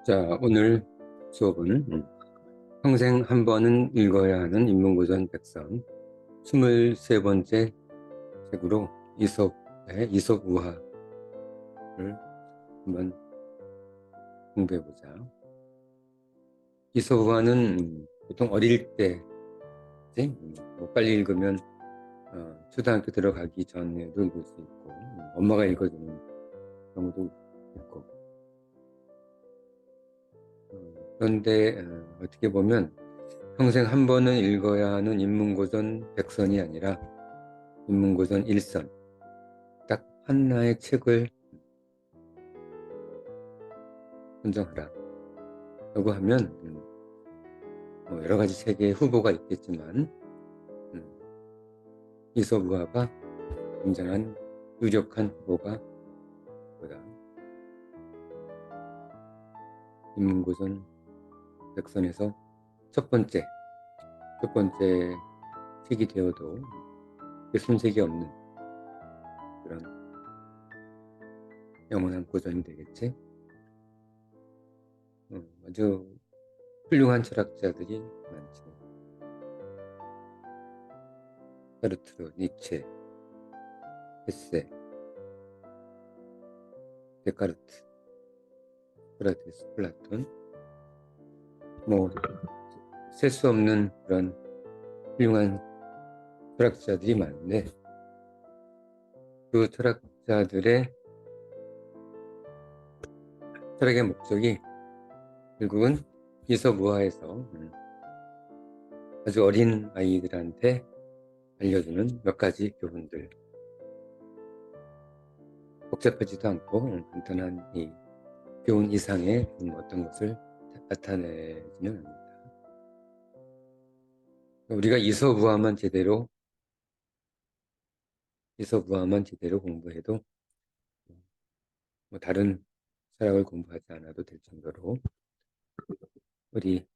자, 오늘 수업은 평생 한 번은 읽어야 하는 인문고전 백선 23번째 책으로 이솝의 이솝우화를 한번 공부해보자. 이솝우화는 보통 어릴 때, 뭐 빨리 읽으면 초등학교 들어가기 전에도 읽을 수 있고, 엄마가 읽어주는 경우도 있고, 그런데 어떻게 보면 평생 한 번은 읽어야 하는 인문고전 백선이 아니라 인문고전 일선, 딱 하나의 책을 선정하라 라고 하면 뭐 여러 가지 책의 후보가 있겠지만 이솝우화가 굉장한 유력한 후보가 뭐다. 인문고전 백선에서 첫 번째 책이 되어도 손색이 없는 그런 영원한 고전이 되겠지. 아주 훌륭한 철학자들이 많지. 사르트르, 니체, 헤세, 데카르트, 소크라테스, 플라톤, 뭐 셀 수 없는 그런 훌륭한 철학자들이 많은데 그 철학자들의 철학의 목적이 결국은 이솝우화에서 아주 어린 아이들한테 알려주는 몇 가지 교훈들, 복잡하지도 않고 간단한 이 교훈 이상의 어떤 것을 나타내지는 않는다. 우리가 이솝우화만 제대로 공부해도 뭐 다른 철학을 공부하지 않아도 될 정도로 우리의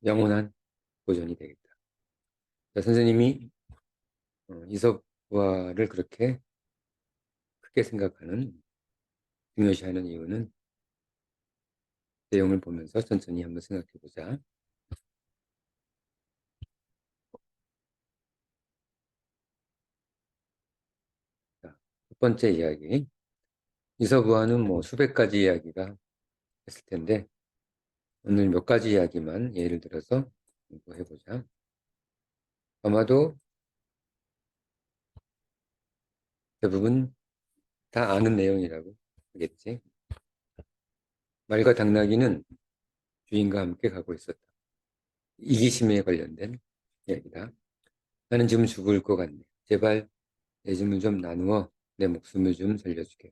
영원한 도전이 되겠다. 자, 선생님이 이솝우화를 그렇게 크게 생각하는, 중요시하는 이유는 내용을 보면서 천천히 한번 생각해 보자. 자, 첫 번째 이야기. 이솝우화는 뭐 수백 가지 이야기가 있을 텐데 오늘 몇 가지 이야기만 예를 들어서 공부해 보자. 아마도 대부분 다 아는 내용이라고 하겠지. 말과 당나귀는 주인과 함께 가고 있었다. 이기심에 관련된 이야기다. 나는 지금 죽을 것 같네. 제발 내 짐을 좀 나누어 내 목숨을 좀 살려주게.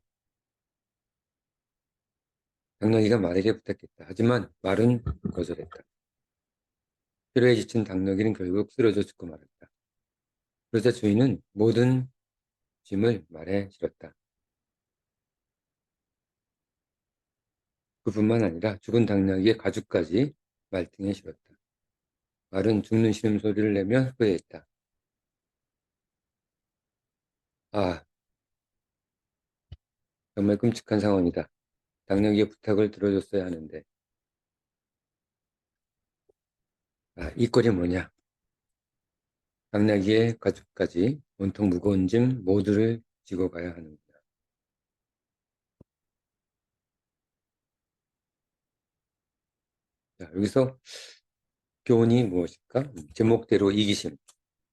당나귀가 말에게 부탁했다. 하지만 말은 거절했다. 피로에 지친 당나귀는 결국 쓰러져 죽고 말았다. 그러자 주인은 모든 짐을 말에 실었다. 그뿐만 아니라 죽은 당나귀의 가죽까지 말등에 실었다. 말은 죽는 신음소리를 내며 후회했다. 아, 정말 끔찍한 상황이다. 당나귀의 부탁을 들어줬어야 하는데. 이 꼴이 뭐냐. 당나귀의 가죽까지 온통 무거운 짐 모두를 지고 가야 하는구나. 자, 여기서 교훈이 무엇일까? 제목대로 이기심.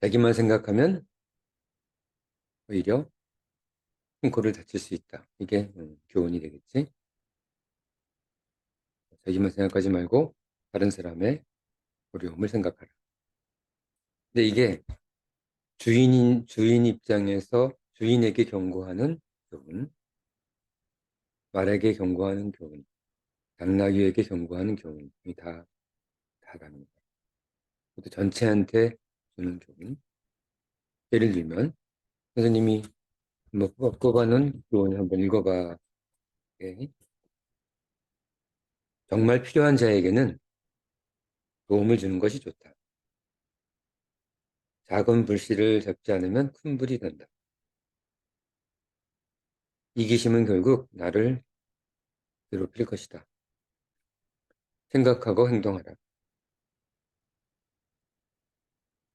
자기만 생각하면 오히려 코를 다칠 수 있다. 이게 교훈이 되겠지. 자기만 생각하지 말고 다른 사람의 어려움을 생각하라. 근데 이게 주인 입장에서 주인에게 경고하는 교훈, 말에게 경고하는 교훈, 당나귀에게 경고하는 교훈이 다 다릅니다. 또 전체한테 주는 교훈. 예를 들면 선생님이 뭐 뽑아놓은 교훈을 한번 읽어봐. 예. 정말 필요한 자에게는 도움을 주는 것이 좋다. 작은 불씨를 잡지 않으면 큰 불이 된다. 이기심은 결국 나를 괴롭힐 것이다. 생각하고 행동하라.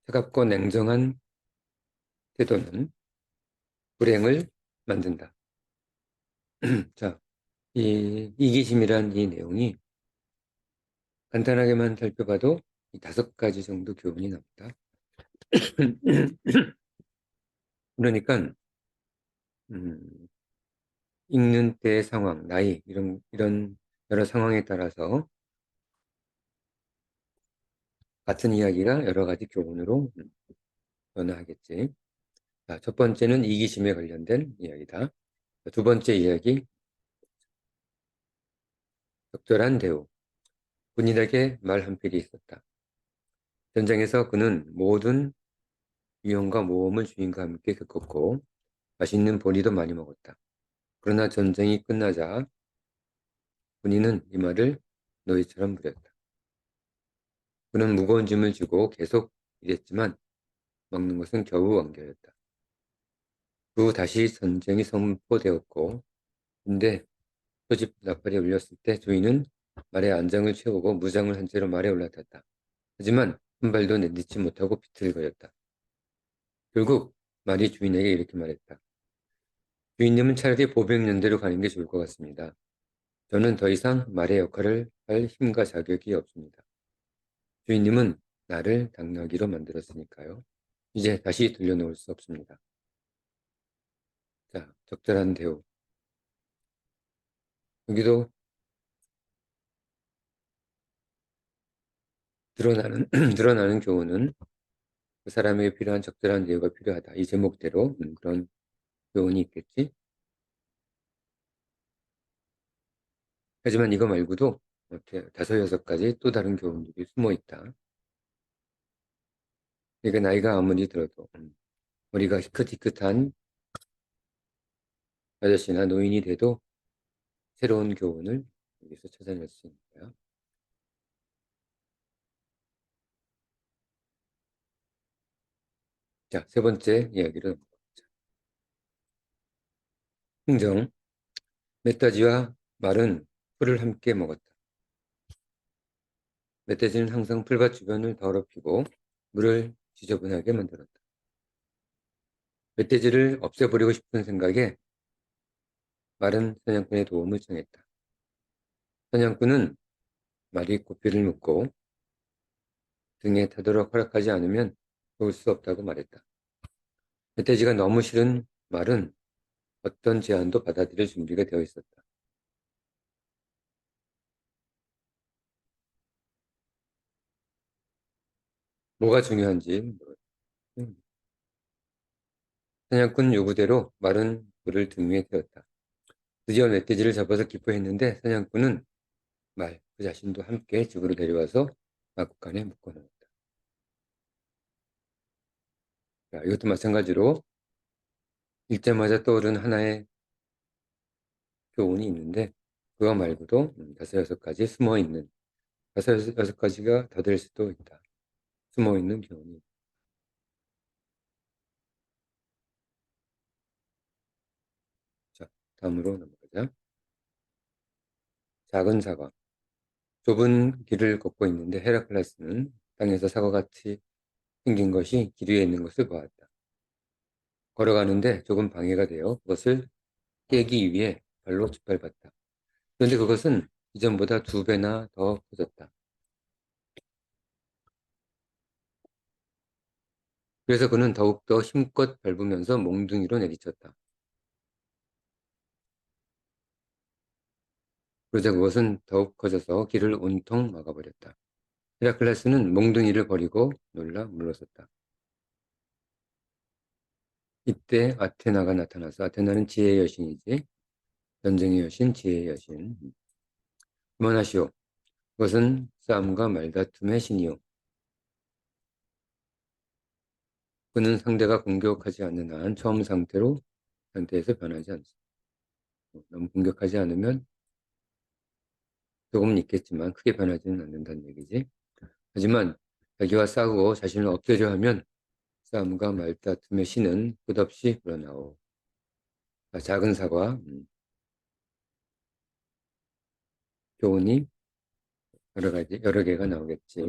차갑고 냉정한 태도는 불행을 만든다. 자, 이 이기심이란 이 내용이 간단하게만 살펴봐도 이 5가지 정도 교훈이 납니다. 그러니까 음, 읽는 때의 상황, 나이 이런 여러 상황에 따라서 같은 이야기가 여러 가지 교훈으로 변화하겠지. 자, 첫 번째는 이기심에 관련된 이야기다. 두 번째 이야기, 적절한 대우. 군인에게 말 한 필이 있었다. 전쟁에서 그는 모든 위험과 모험을 주인과 함께 겪었고 맛있는 보리도 많이 먹었다. 그러나 전쟁이 끝나자 군인은 이 말을 노예처럼 부렸다. 그는 무거운 짐을 지고 계속 일했지만 먹는 것은 겨우 왕겨였다. 그 후 다시 전쟁이 선포되었고 근데 표집 나팔이 울렸을 때 주인은 말에 안장을 채우고 무장을 한 채로 말에 올라탔다. 하지만 한 발도 내딛지 못하고 비틀거렸다. 결국 말이 주인에게 이렇게 말했다. 주인님은 차라리 보병연대로 가는 게 좋을 것 같습니다. 저는 더 이상 말의 역할을 할 힘과 자격이 없습니다. 주인님은 나를 당나귀로 만들었으니까요. 이제 다시 돌려놓을 수 없습니다. 자, 적절한 대우. 여기도 드러나는, 드러나는 교훈은 그 사람에게 필요한 적절한 대우가 필요하다. 이 제목대로 그런 교훈이 있겠지. 하지만 이거 말고도 이렇게 5, 6가지 또 다른 교훈들이 숨어 있다. 그러니까 나이가 아무리 들어도 머리가 희끗희끗한 아저씨나 노인이 돼도 새로운 교훈을 여기서 찾아낼 수 있는 거야. 자, 세 번째 이야기로 넘어가자. 흥정, 멧돼지와 말은 풀을 함께 먹었다. 멧돼지는 항상 풀밭 주변을 더럽히고 물을 지저분하게 만들었다. 멧돼지를 없애버리고 싶은 생각에 말은 사냥꾼의 도움을 청했다. 사냥꾼은 말이 고삐를 묶고 등에 타도록 허락하지 않으면 도울 수 없다고 말했다. 멧돼지가 너무 싫은 말은 어떤 제안도 받아들일 준비가 되어 있었다. 뭐가 중요한지 사냥꾼 요구대로 말은 물을 등 위에 태웠다. 드디어 멧돼지를 잡아서 기뻐했는데 사냥꾼은 말, 그 자신도 함께 집으로 데려와서 마구간에 묶어놓았다. 자, 이것도 마찬가지로 읽자마자 떠오른 하나의 교훈이 있는데 그거 말고도 5, 6가지 숨어있는 5, 6가지가 더 될 수도 있다. 숨어있는 교훈이. 자, 다음으로 넘어가자. 작은 사과. 좁은 길을 걷고 있는데 헤라클레스는 땅에서 사과같이 생긴 것이 길 위에 있는 것을 보았다. 걸어가는데 조금 방해가 되어 그것을 깨기 위해 발로 짓밟았다. 그런데 그것은 이전보다 2배나 더 커졌다. 그래서 그는 더욱더 힘껏 밟으면서 몽둥이로 내리쳤다. 그러자 그것은 더욱 커져서 길을 온통 막아버렸다. 헤라클레스는 몽둥이를 버리고 놀라 물러섰다. 이때 아테나가 나타나서 아테나는 지혜의 여신이지. 전쟁의 여신, 지혜의 여신. 그만하시오. 그것은 싸움과 말다툼의 신이요. 그는 상대가 공격하지 않는 한 처음 상태에서 변하지 않습니다. 너무 공격하지 않으면 조금은 있겠지만 크게 변하지는 않는다는 얘기지. 하지만 자기와 싸우고 자신을 없애려 하면 싸움과 말다툼의 신은 끝없이 불어나오. 작은 사과. 교훈이 여러 개가 나오겠지.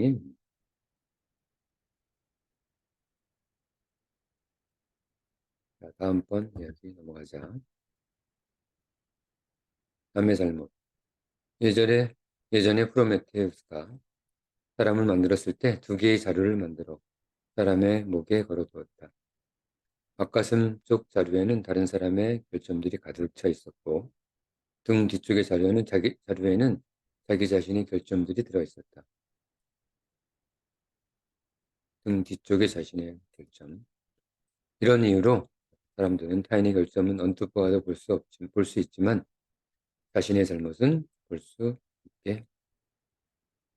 자, 다음번 이야기 넘어가자. 남의 잘못. 예전에 프로메테우스가 사람을 만들었을 때 두 개의 자루를 만들어 사람의 목에 걸어두었다. 앞가슴 쪽 자루에는 다른 사람의 결점들이 가득 차 있었고 등 뒤쪽의 자루에는 자기 자신의 결점들이 들어 있었다. 등 뒤쪽의 자신의 결점. 이런 이유로 사람들은 타인의 결점은 언뜻 보아도 볼 수 있지만 자신의 잘못은 볼 수 있게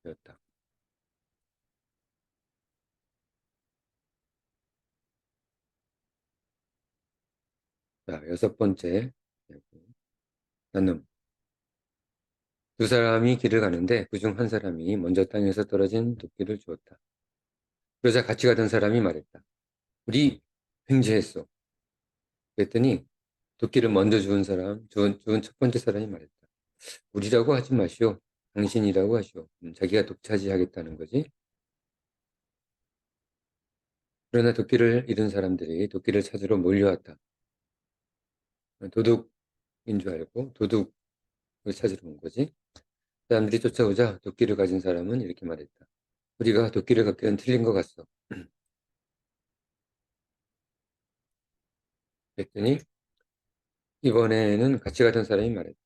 되었다. 자, 여섯 번째 나눔. 두 사람이 길을 가는데 그중 한 사람이 먼저 땅에서 떨어진 도끼를 주었다. 그러자 같이 가던 사람이 말했다. 우리 횡재했어. 그랬더니 도끼를 먼저 주운 첫 번째 사람이 말했다. 우리라고 하지 마시오. 당신이라고 하시오. 자기가 독차지하겠다는 거지. 그러나 도끼를 잃은 사람들이 도끼를 찾으러 몰려왔다. 도둑인 줄 알고 도둑을 찾으러 온 거지. 사람들이 쫓아오자 도끼를 가진 사람은 이렇게 말했다. 우리가 도끼를 갖기는 틀린 것 같소. 그랬더니 이번에는 같이 가던 사람이 말했다.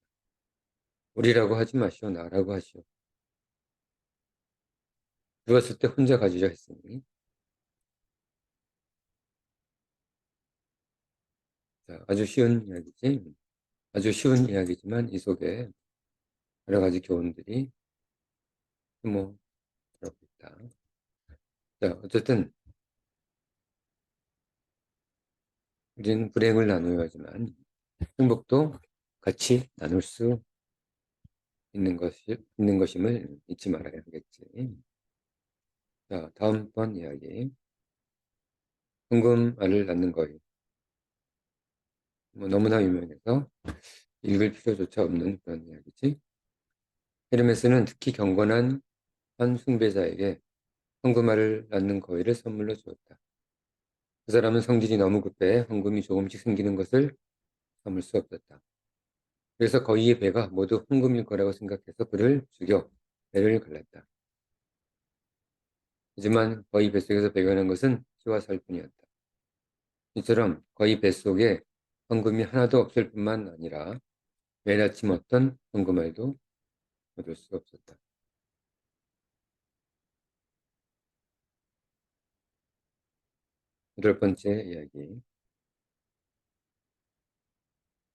우리라고 하지 마시오. 나라고 하시오. 죽었을 때 혼자 가지려 했으니. 자, 아주 쉬운 이야기지. 아주 쉬운 이야기지만 이 속에 여러 가지 교훈들이 숨어 들어가 있다. 자, 어쨌든 우리는 불행을 나누어야 하지만 행복도 같이 나눌 수 있는 것임을 잊지 말아야 하겠지. 자, 다음번 이야기. 황금알을 낳는 거위. 너무나 유명해서 읽을 필요조차 없는 그런 이야기지. 헤르메스는 특히 경건한 한 숭배자에게 황금알을 낳는 거위를 선물로 주었다. 그 사람은 성질이 너무 급해 황금이 조금씩 생기는 것을 참을 수 없었다. 그래서 거위의 배가 모두 황금일 거라고 생각해서 그를 죽여 배를 갈랐다. 하지만 거위 뱃속에서 발견한 것은 피와 살 뿐이었다. 이처럼 거위 뱃속에 황금이 하나도 없을 뿐만 아니라 매일 아침 어떤 황금알도 얻을 수 없었다. 여덟 번째 이야기.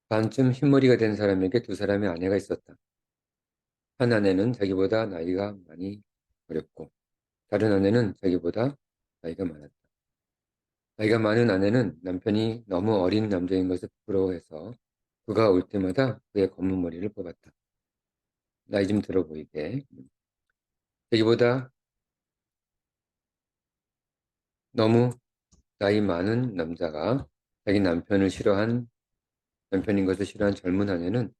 반쯤 흰머리가 된 사람에게 두 사람의 아내가 있었다. 한 아내는 자기보다 나이가 많이 어렸고 다른 아내는 자기보다 나이가 많았다. 나이가 많은 아내는 남편이 너무 어린 남자인 것을 부러워해서 그가 올 때마다 그의 검은 머리를 뽑았다. 나이 좀 들어 보이게. 자기보다 너무 나이 많은 남자가 자기 남편인 것을 싫어한 젊은 아내는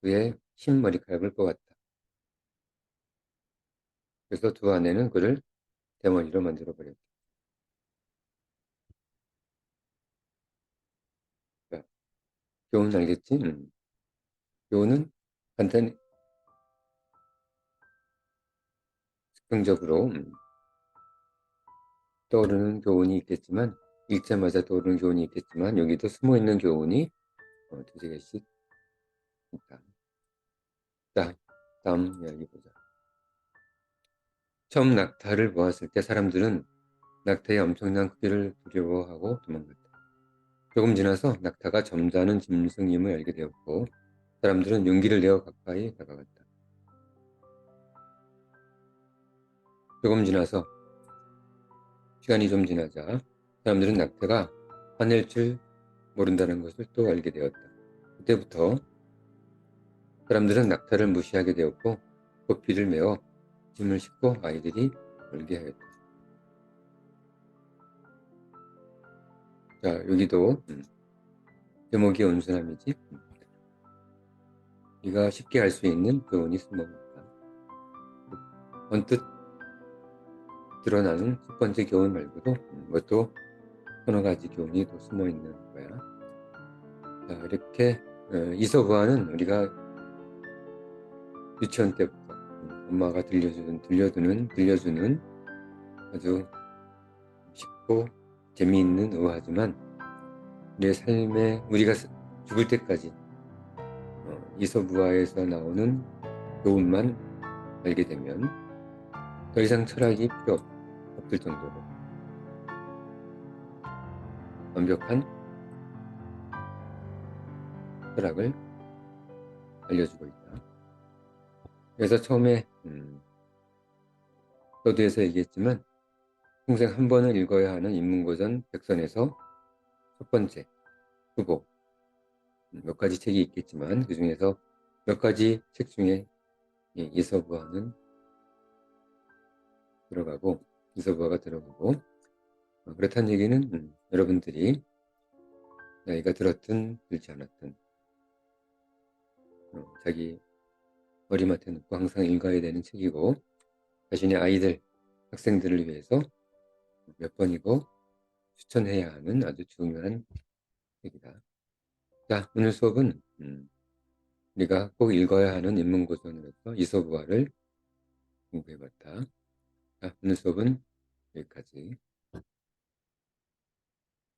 그의 흰 머리카락을 뽑았다. 그래서 두 아내는 그를 대머리로 만들어 버렸다. 자, 교훈 알겠지? 교훈은 간단히 즉흥적으로 떠오르는 교훈이 있겠지만 읽자마자 떠오르는 교훈이 있겠지만 여기도 숨어있는 교훈이 두세 개씩 있다. 자, 다음 이야기 보자. 처음 낙타를 보았을 때 사람들은 낙타의 엄청난 크기를 두려워하고 도망갔다. 조금 지나서 낙타가 점잖은 짐승임을 알게 되었고 사람들은 용기를 내어 가까이 다가갔다. 조금 지나서 시간이 좀 지나자 사람들은 낙타가 화낼 줄 모른다는 것을 또 알게 되었다. 그때부터 사람들은 낙타를 무시하게 되었고 고삐를 메어 짐을 싣고 아이들이 놀게 하였다. 자, 여기도 제목이 온순함이지. 네가 쉽게 알 수 있는 교훈이 숨어있다. 언뜻 드러나는 첫 번째 교훈 말고도 그것도 서너 가지 교훈이 또 숨어 있는 거야. 자, 이렇게 이서부화는 우리가 유치원 때부터 엄마가 들려주는 아주 쉽고 재미있는 의화지만 우리의 삶에 우리가 죽을 때까지 이서부화에서 나오는 교훈만 알게 되면 더 이상 철학이 필요 없을 정도로 완벽한 철학을 알려주고 있다. 그래서 처음에 서두에서 얘기했지만 평생 한 번은 읽어야 하는 인문고전 100선에서 첫 번째 후보, 몇 가지 책이 있겠지만 그 중에서 몇 가지 책 중에 이서부화는 들어가고 이서부화가 들어가고 그렇다는 얘기는 여러분들이 나이가 들었든 들지 않았든 자기 머리맡에 놓고 항상 읽어야 되는 책이고 자신의 아이들, 학생들을 위해서 몇 번이고 추천해야 하는 아주 중요한 책이다. 자, 오늘 수업은 우리가 꼭 읽어야 하는 인문고전으로서 이서부화를 공부해봤다. 자, 오늘 수업은 여기까지.